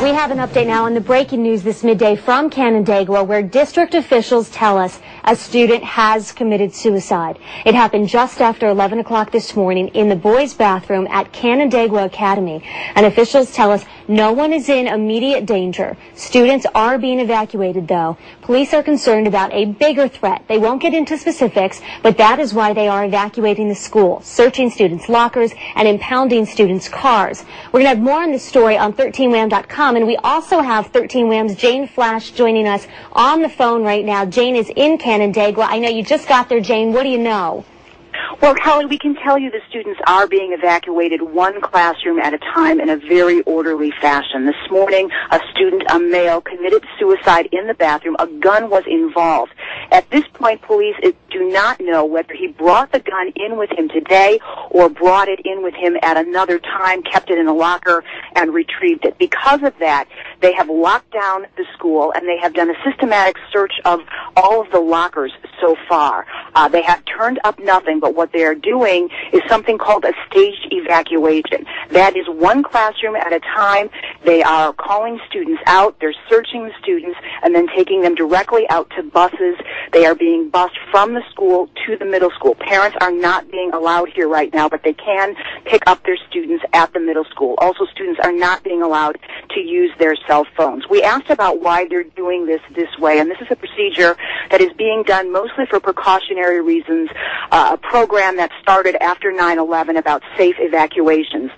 We have an update now on the breaking news this midday from Canandaigua, where district officials tell us a student has committed suicide. It happened just after 11 o'clock this morning in the boys' bathroom at Canandaigua Academy. And officials tell us no one is in immediate danger. Students are being evacuated, though. Police are concerned about a bigger threat. They won't get into specifics, but that is why they are evacuating the school, searching students' lockers and impounding students' cars. We're going to have more on this story on 13wham.com, and we also have 13 Wham's Jane Flash joining us on the phone right now. Jane is in Canandaigua. I know you just got there, Jane. What do you know? Well, Kelly, we can tell you the students are being evacuated one classroom at a time in a very orderly fashion. This morning, a student, a male, committed suicide in the bathroom. A gun was involved. At this point, police do not know whether he brought the gun in with him today or brought it in with him at another time, kept it in a locker, and retrieved it. Because of that, they have locked down the school, and they have done a systematic search of all of the lockers so far. They have turned up nothing, but what they are doing is something called a staged evacuation. That is one classroom at a time. They are calling students out, they're searching the students, and then taking them directly out to buses. They are being bused from the school to the middle school. Parents are not being allowed here right now, but they can pick up their students at the middle school. Also, students are not being allowed to use their cell phones. We asked about why they're doing this way, and this is a procedure that is being done mostly for precautionary reasons, a program that started after 9/11 about safe evacuations.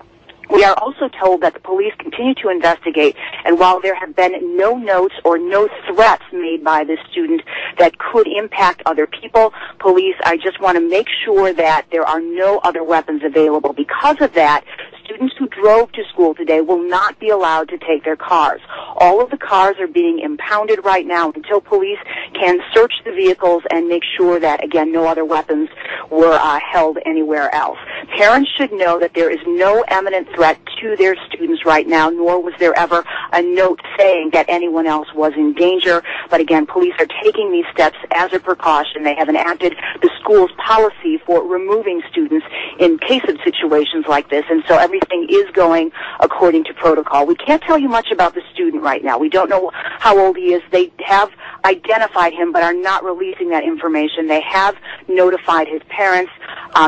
We are also told that the police continue to investigate, and while there have been no notes or no threats made by this student that could impact other people, police, I just want to make sure that there are no other weapons available. Because of that, students who drove to school today will not be allowed to take their cars. All of the cars are being impounded right now until police can search the vehicles and make sure that, again, no other weapons were held anywhere else. Parents should know that there is no imminent threat to their students right now, nor was there ever a note saying that anyone else was in danger. But again, police are taking these steps as a precaution. They have enacted the school's policy for removing students in case of situations like this, and so everything is going according to protocol. We can't tell you much about the student right now. We don't know how old he is. They have identified him but are not releasing that information. They have notified his parents.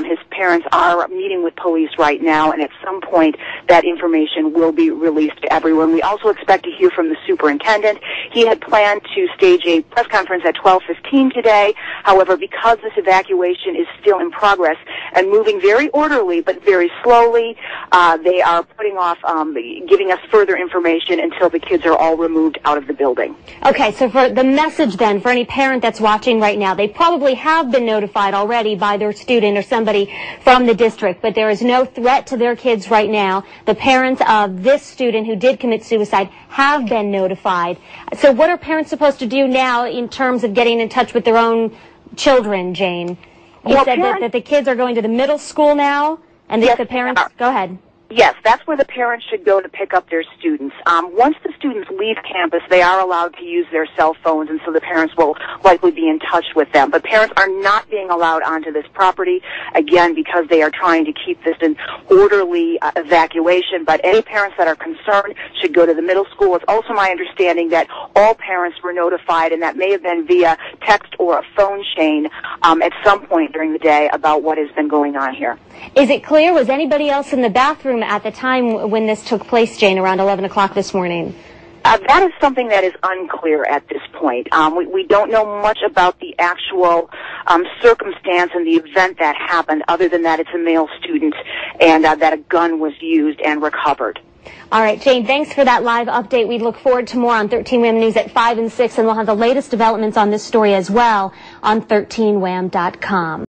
His parents are meeting with police right now, and at some point that information will be released to everyone. We also expect to hear from the superintendent. He had planned to stage a press conference at 12:15 today. However, because this evacuation is still in progress and moving very orderly but very slowly, they are putting off giving us further information until the kids are all removed out of the building. Okay, so for the message then, for any parent that's watching right now, they probably have been notified already by their student or somebody from the district, but there is no threat to their kids right now. The parents of this student who did commit suicide have been notified. So what are parents supposed to do now in terms of getting in touch with their own children, Jane? You said that the kids are going to the middle school now, and yes, the parents... Go ahead. Yes, that's where the parents should go to pick up their students. Once the students leave campus, they are allowed to use their cell phones, and so the parents will likely be in touch with them. But parents are not being allowed onto this property, again, because they are trying to keep this an orderly evacuation. But any parents that are concerned should go to the middle school. It's also my understanding that all parents were notified, and that may have been via text or a phone chain at some point during the day about what has been going on here. Is it clear? Was anybody else in the bathroom at the time when this took place, Jane, around 11 o'clock this morning? That is something that is unclear at this point. We don't know much about the actual circumstance and the event that happened, other than that it's a male student and that a gun was used and recovered. All right, Jane, thanks for that live update. We look forward to more on 13 Wham News at 5 and 6, and we'll have the latest developments on this story as well on 13wham.com.